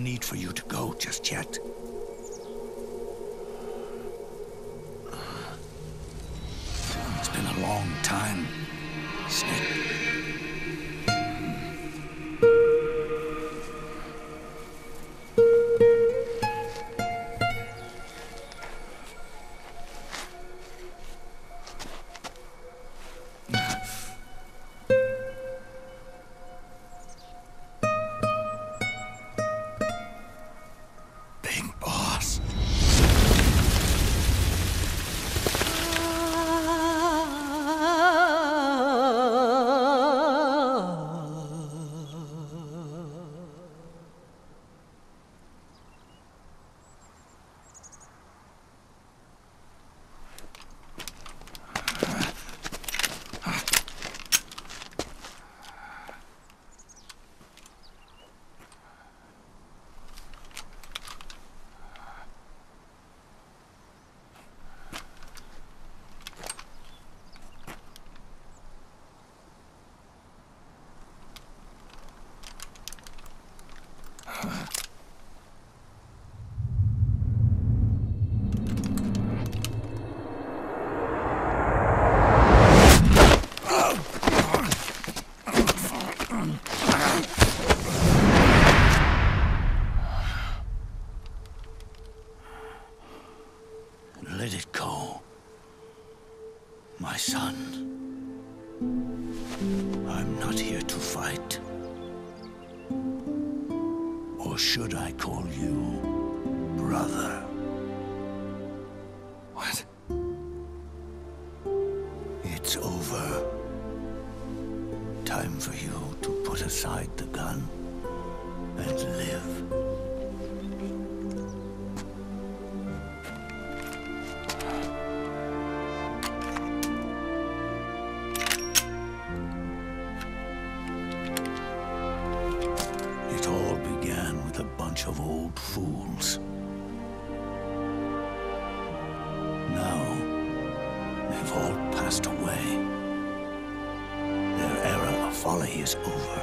need for you to go just yet. It's been a long time, Snake. Let it go, my son. I'm not here to fight. Or should I call you brother? What? It's over. Time for you to put aside the gun and live. It all began with a bunch of old fools. Now, they've all passed away. Their era of folly is over.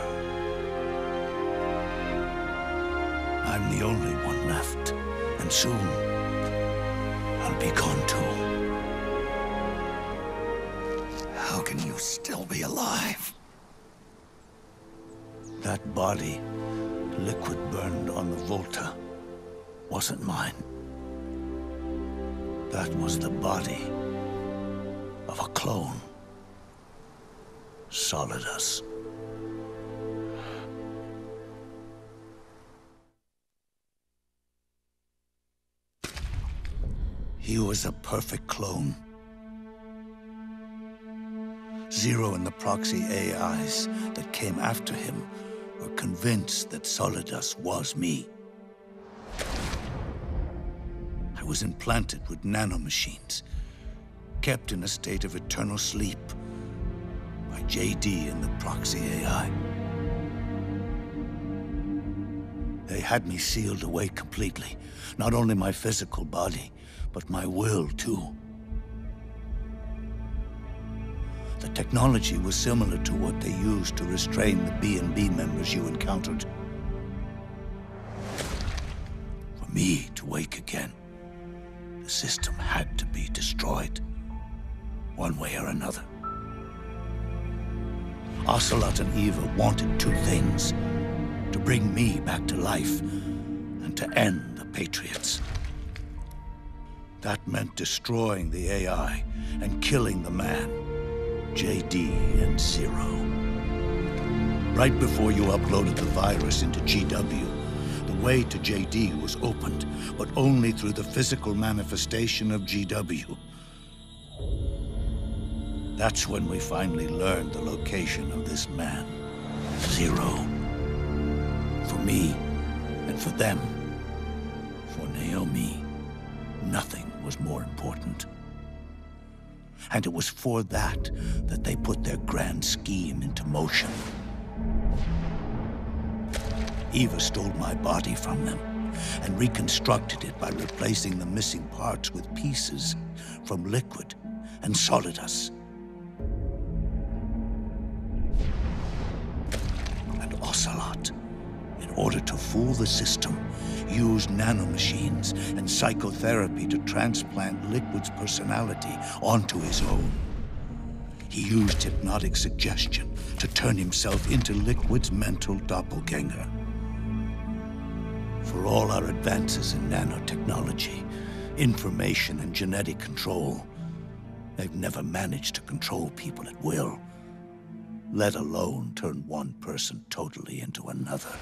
I'm the only one left, and soon I'll be gone too. How can you still be alive? That body, liquid burned on the Volta, wasn't mine. That was the body of a clone. Solidus. He was a perfect clone. Zero and the proxy AIs that came after him were convinced that Solidus was me. I was implanted with nanomachines, kept in a state of eternal sleep by JD and the proxy AI. They had me sealed away completely, not only my physical body, but my will too. The technology was similar to what they used to restrain the B&B members you encountered. For me to wake again, the system had to be destroyed, one way or another. Ocelot and Eva wanted two things: to bring me back to life and to end the Patriots. That meant destroying the AI and killing the man, JD and Zero. Right before you uploaded the virus into GW, the way to JD was opened, but only through the physical manifestation of GW. That's when we finally learned the location of this man, Zero. For me, and for them, for Naomi, nothing was more important. And it was for that they put their grand scheme into motion. Eva stole my body from them and reconstructed it by replacing the missing parts with pieces from Liquid and Solidus. And Ocelot In order to fool the system, use nanomachines and psychotherapy to transplant Liquid's personality onto his own. He used hypnotic suggestion to turn himself into Liquid's mental doppelganger. For all our advances in nanotechnology, information and genetic control, they've never managed to control people at will, let alone turn one person totally into another.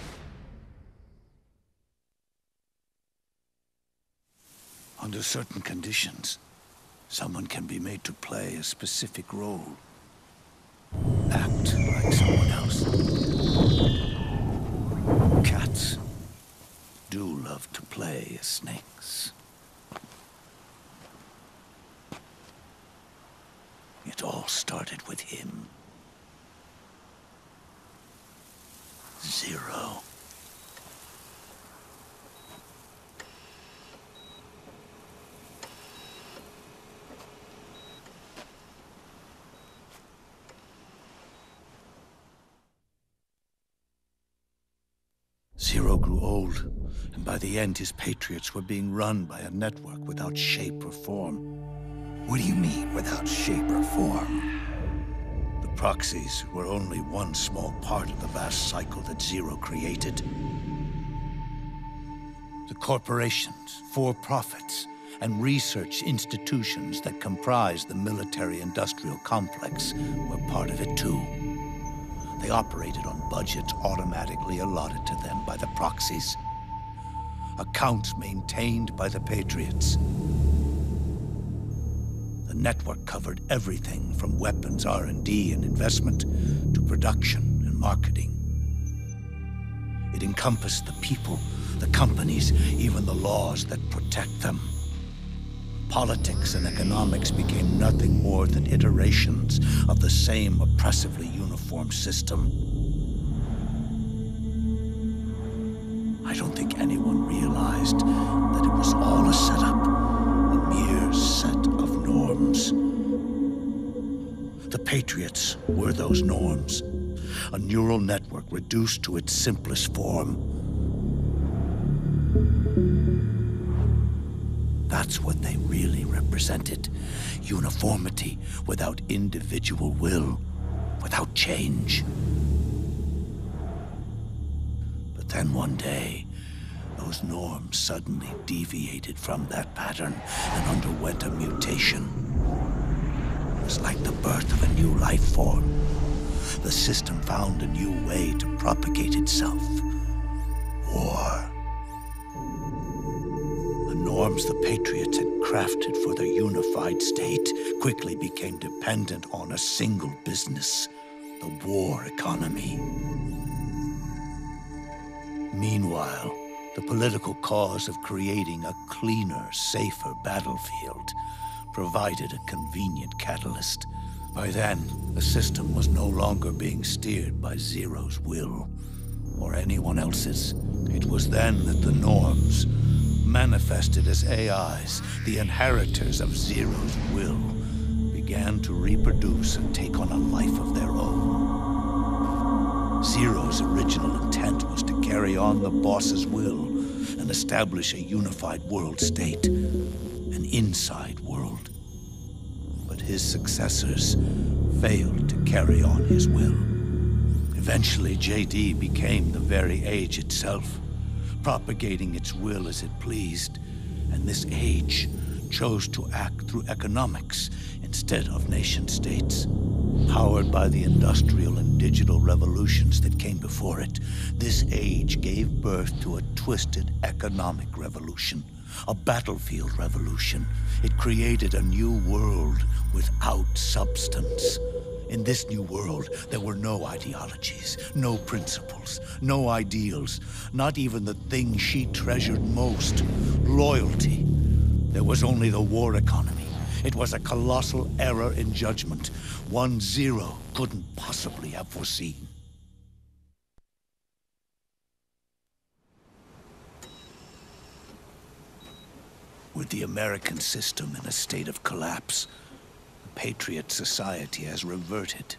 Under certain conditions, someone can be made to play a specific role. Act like someone else. Cats do love to play as snakes. It all started with him. Zero. Zero grew old, and by the end his Patriots were being run by a network without shape or form. What do you mean, without shape or form? The proxies were only one small part of the vast cycle that Zero created. The corporations, for-profits, and research institutions that comprise the military-industrial complex were part of it too. They operated on budgets automatically allotted to them by the proxies. Accounts maintained by the Patriots. The network covered everything from weapons R&D and investment to production and marketing. It encompassed the people, the companies, even the laws that protect them. Politics and economics became nothing more than iterations of the same oppressively uniform system. I don't think anyone realized that it was all a setup, a mere set of norms. The Patriots were those norms, a neural network reduced to its simplest form. That's what they really represented. Uniformity without individual will, without change. But then one day, those norms suddenly deviated from that pattern and underwent a mutation. It was like the birth of a new life form. The system found a new way to propagate itself. War. Norms the Patriots had crafted for their unified state quickly became dependent on a single business, the war economy. Meanwhile, the political cause of creating a cleaner, safer battlefield provided a convenient catalyst. By then, the system was no longer being steered by Zero's will, or anyone else's. It was then that the norms, manifested as AIs, the inheritors of Zero's will, began to reproduce and take on a life of their own. Zero's original intent was to carry on the boss's will and establish a unified world state, an inside world. But his successors failed to carry on his will. Eventually, JD became the very age itself, propagating its will as it pleased, and this age chose to act through economics instead of nation-states. Powered by the industrial and digital revolutions that came before it, this age gave birth to a twisted economic revolution, a battlefield revolution. It created a new world without substance. In this new world, there were no ideologies, no principles, no ideals, not even the thing she treasured most, loyalty. There was only the war economy. It was a colossal error in judgment, one Zero couldn't possibly have foreseen. With the American system in a state of collapse, Patriot society has reverted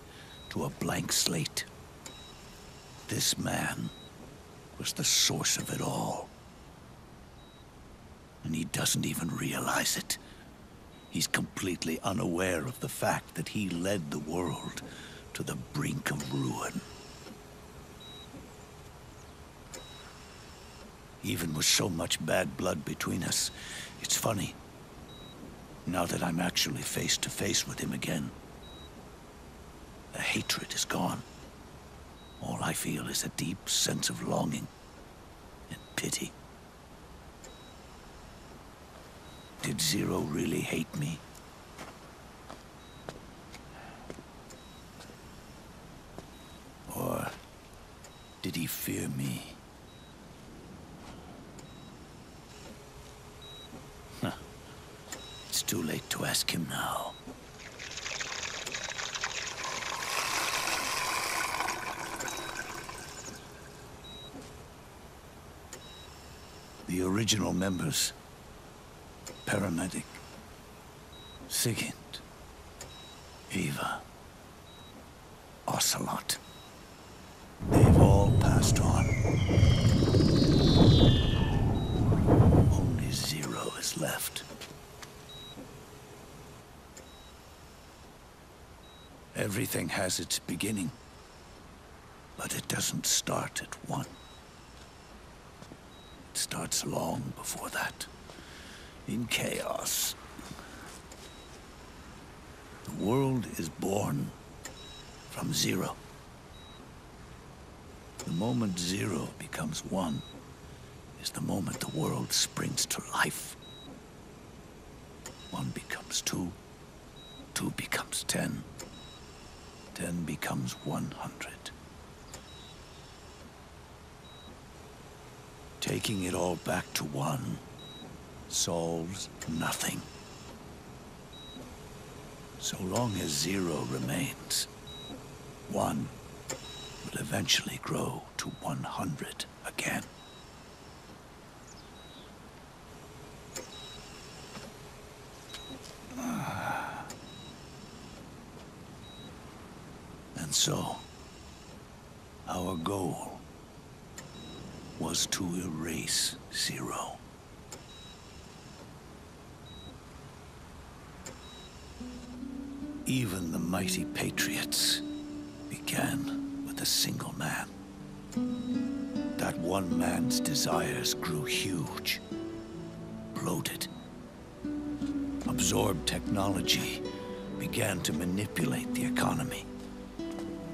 to a blank slate. This man was was the source of it all. And he doesn't even realize it. He's completely unaware of the fact that he led the world to the brink of ruin. Even with so much bad blood between us, it's funny. Now that I'm actually face to face with him again, the hatred is gone. All I feel is a deep sense of longing and pity. Did Zero really hate me? Or did he fear me? Huh. It's too late to ask him now. The original members, Paramedic, Sigint, Eva, Ocelot, they've all passed on. Only Zero is left. Everything has its beginning, but it doesn't start at one. It starts long before that, in chaos. The world is born from zero. The moment zero becomes one is the moment the world springs to life. One becomes two, two becomes 10, 10 becomes 100. Taking it all back to one solves nothing. So long as zero remains, one will eventually grow to 100 again. And so, our goal was to erase Zero. Even the mighty Patriots began with a single man. That one man's desires grew huge, bloated, absorbed technology, began to manipulate the economy.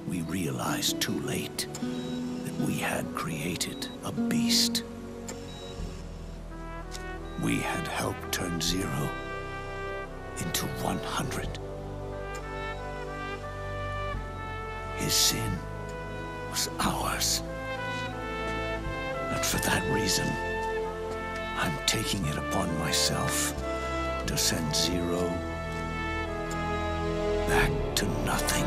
We realized too late that we had created a beast. We had helped turn Zero into 100. His sin was ours. And for that reason, I'm taking it upon myself to send Zero back to nothing.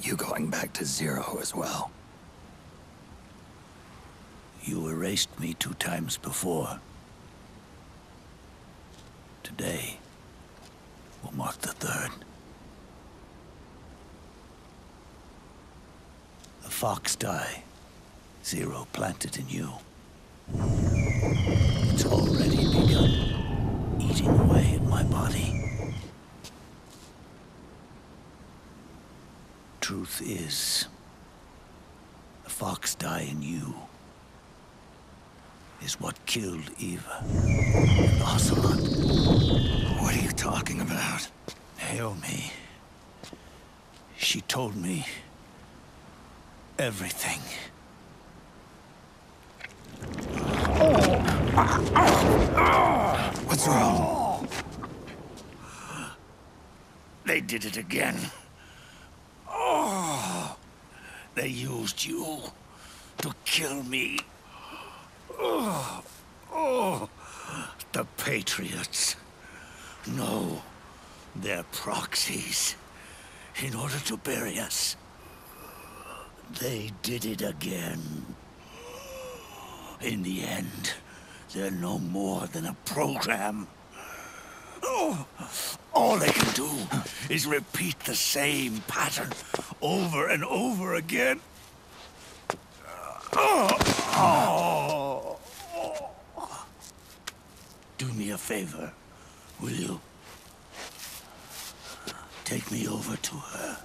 You going back to Zero as well? You erased me 2 times before. Today will mark the 3rd. The fox die Zero planted in you. It's already begun eating away at my body. Truth is, the fox die in you is what killed Eva and Ocelot Naomi, she told me everything. What's wrong? They did it again. They used you to kill me. The Patriots. No, they're proxies. In order to bury us. They did it again. In the end, they're no more than a program. All they can do is repeat the same pattern over and over again. Do me a favor, will you? Take me over to her.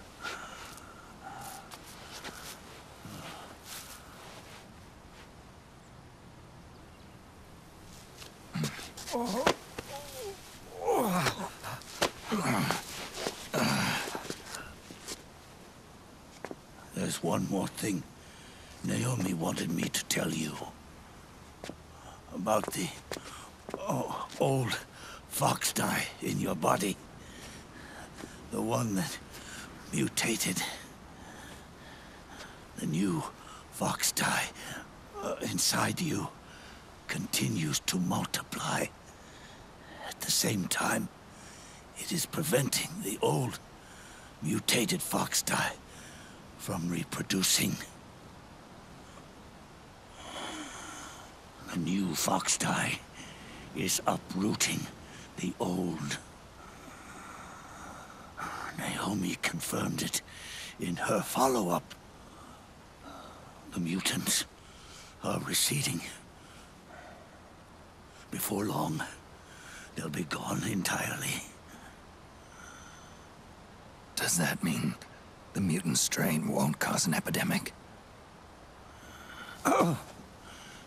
There's one more thing Naomi wanted me to tell you. About the old fox dye in your body. The one that mutated. The new fox dye inside you continues to multiply. At the same time, it is preventing the old mutated fox dye from reproducing. The new fox dye is uprooting the old. Naomi confirmed it in her follow-up. The mutants are receding. Before long, they'll be gone entirely. Does that mean the mutant strain won't cause an epidemic?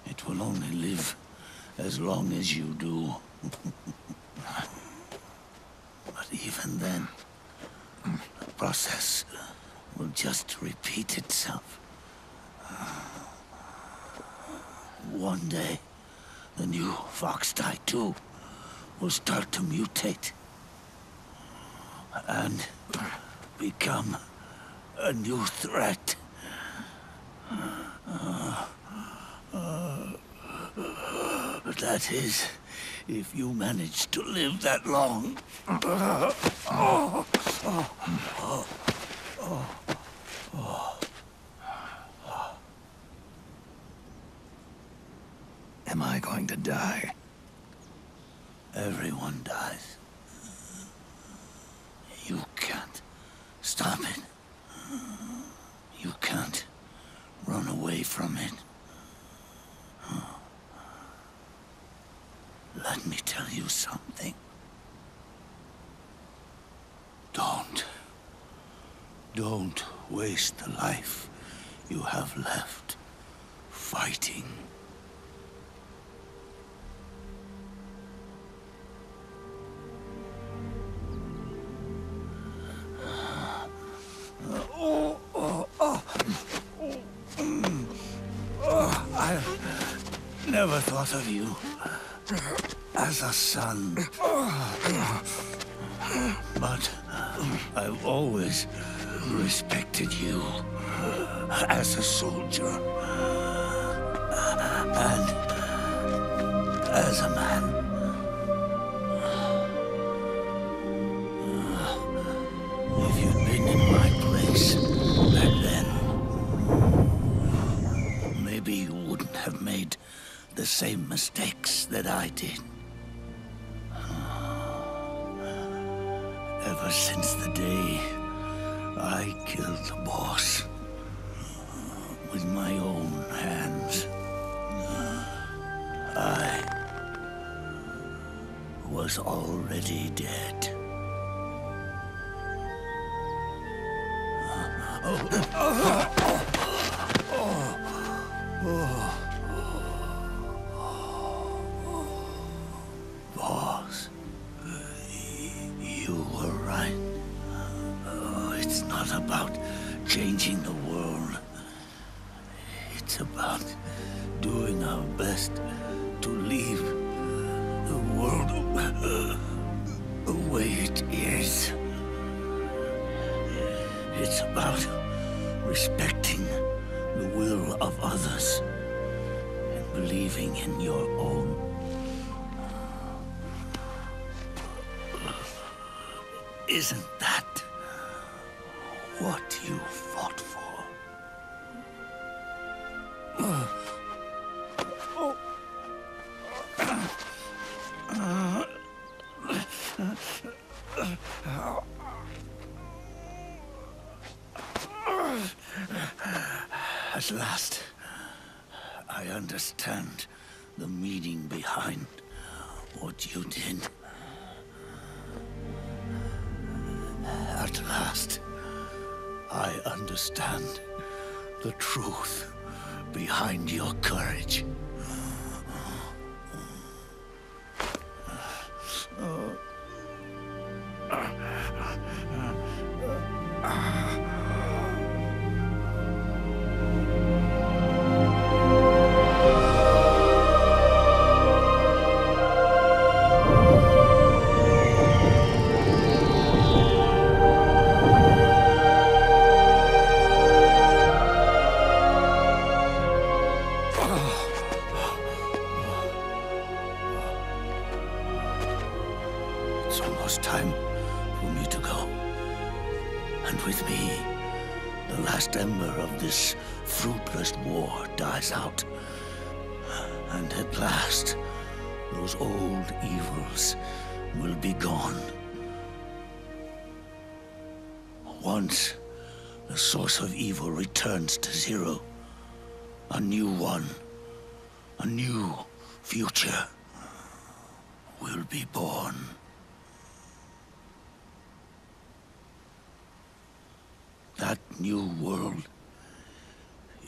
It will only live as long as you do. But even then, the process will just repeat itself. One day, the new fox dye too will start to mutate and become a new threat. That is, if you manage to live that long. Am I going to die? Everyone dies. You can't stop it. You can't run away from it. Let me tell you something. Don't waste the life you have left fighting. I never thought of you as a son. But I've always respected you as a soldier and as a man. If you'd been in my place back then, maybe you wouldn't have made the same mistakes that I did. Ever since the day I killed the boss with my own hands, I was already dead. Boss, you were right. not about changing the world. It's about doing our best to leave the world the way it is. It's about respecting the will of others and believing in your own. Isn't that what you fought for? At last, I understand the meaning behind what you did. At last, I understand the truth behind your courage. It's almost time for me to go. And with me, the last ember of this fruitless war dies out. And at last, those old evils will be gone. Once the source of evil returns to zero, a new one, a new future will be born. That new world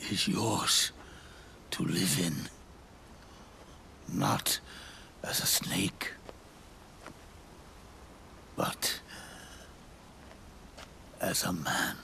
is yours to live in, not as a snake, but as a man.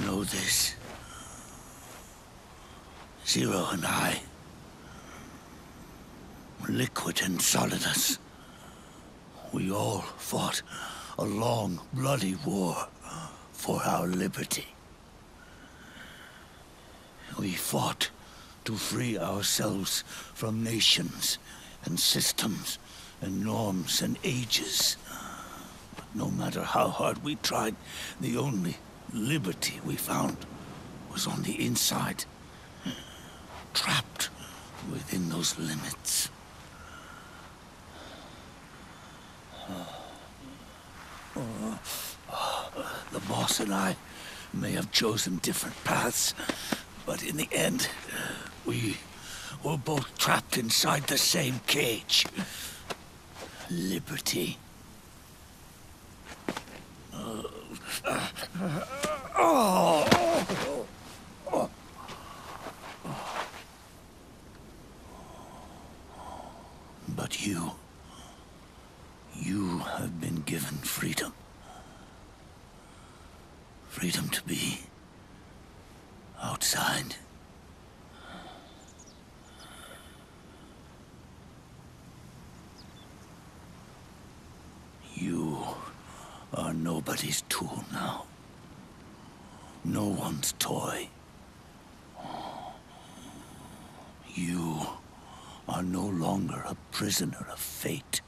Know this. Zero and I, Liquid and Solidus, we all fought a long, bloody war for our liberty. We fought to free ourselves from nations and systems and norms and ages. But no matter how hard we tried, the only liberty we found was on the inside, trapped within those limits. The boss and I may have chosen different paths, but in the end, we were both trapped inside the same cage. Liberty. But you have been given freedom. Freedom to be outside. You are nobody's tool now. No one's toy. You are no longer a prisoner of fate.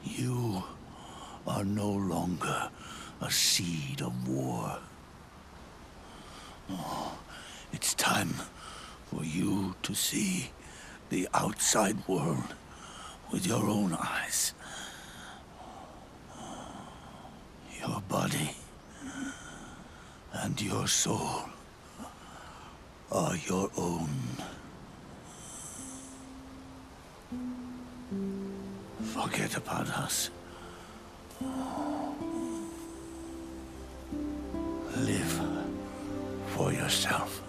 You are no longer a seed of war. It's time for you to see the outside world with your own eyes. Your body and your soul are your own. Forget about us. Live for yourself.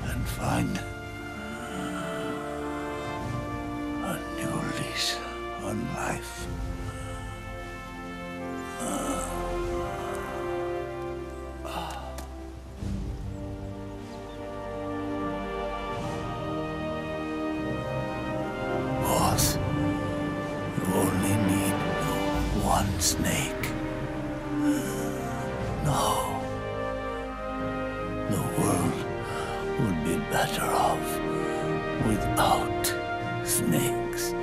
And find a new lease on life. Boss, you only need one snake. No. The world would be better off without snakes.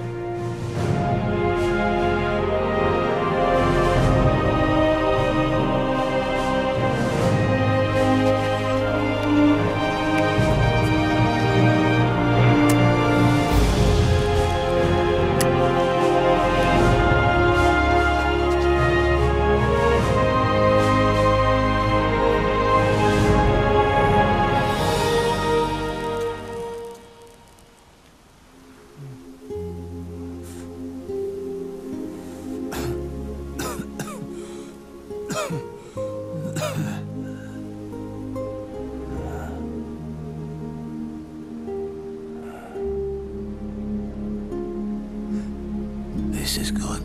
This is good,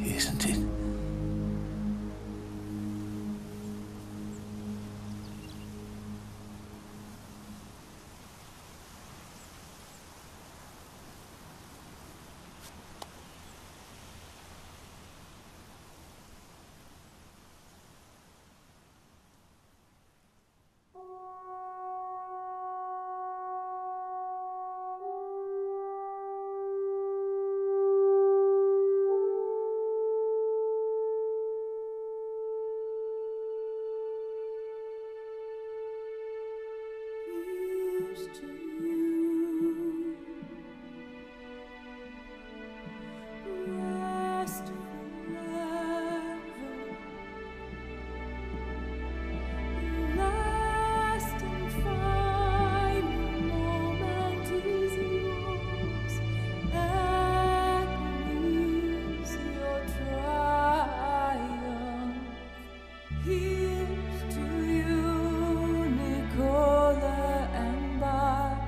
isn't it? Here's to you, Nicola and Bart.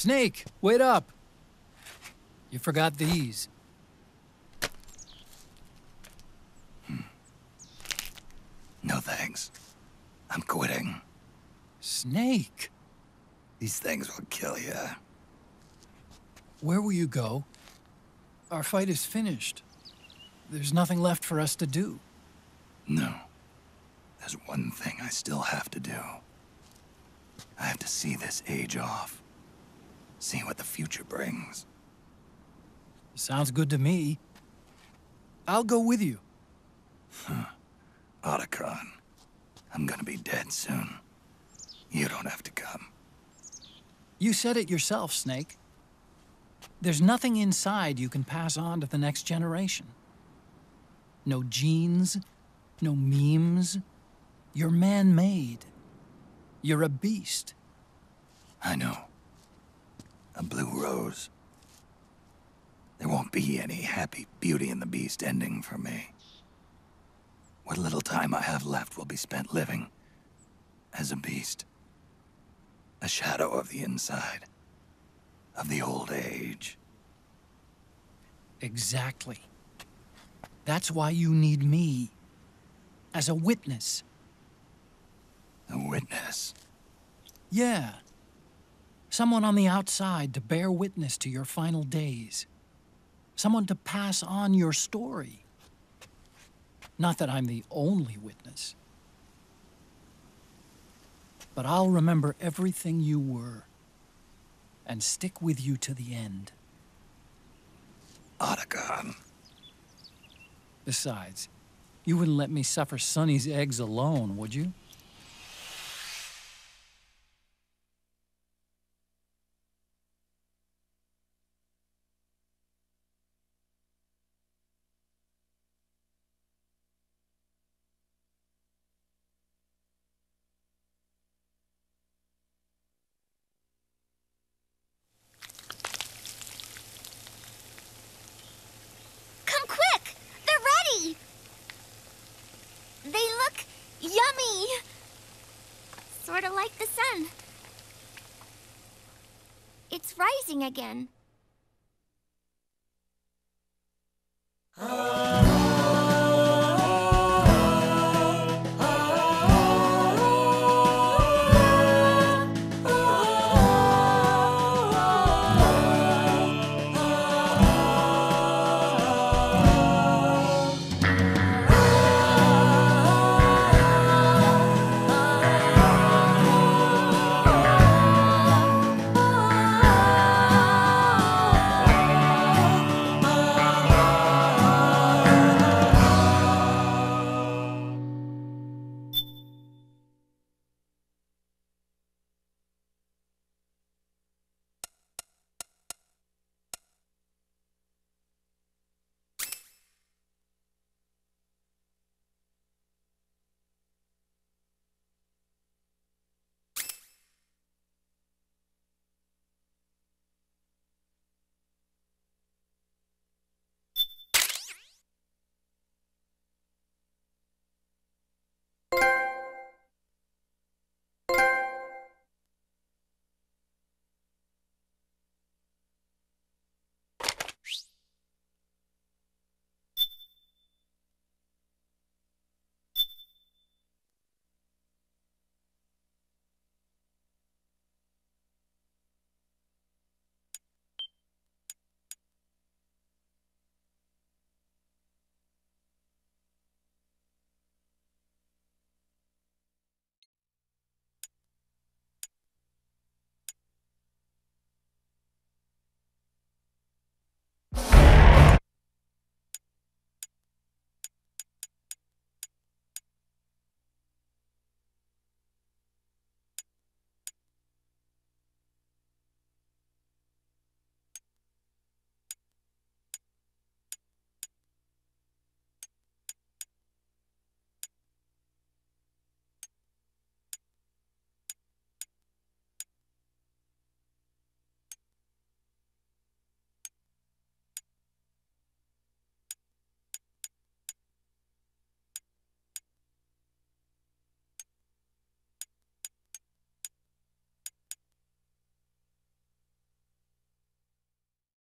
Snake, wait up. You forgot these. No thanks. I'm quitting. Snake, These things will kill you. where will you go? Our fight is finished. There's nothing left for us to do. No. There's one thing I still have to do. I have to see this age off. See what the future brings. Sounds good to me. I'll go with you. Otacon, I'm gonna be dead soon. You don't have to come. You said it yourself, Snake. There's nothing inside you can pass on to the next generation. No genes, no memes. You're man-made. You're a beast. I know. A blue rose. There won't be any happy Beauty and the Beast ending for me. What little time I have left will be spent living as a beast. A shadow of the inside. Of the old age. Exactly. That's why you need me. As a witness. A witness. Yeah. Someone on the outside to bear witness to your final days. Someone to pass on your story. Not that I'm the only witness. But I'll remember everything you were. And stick with you to the end. Otacon. Besides, you wouldn't let me suffer Sonny's eggs alone, would you? Come quick! They're ready! They look yummy! Sort of like the sun. It's rising again.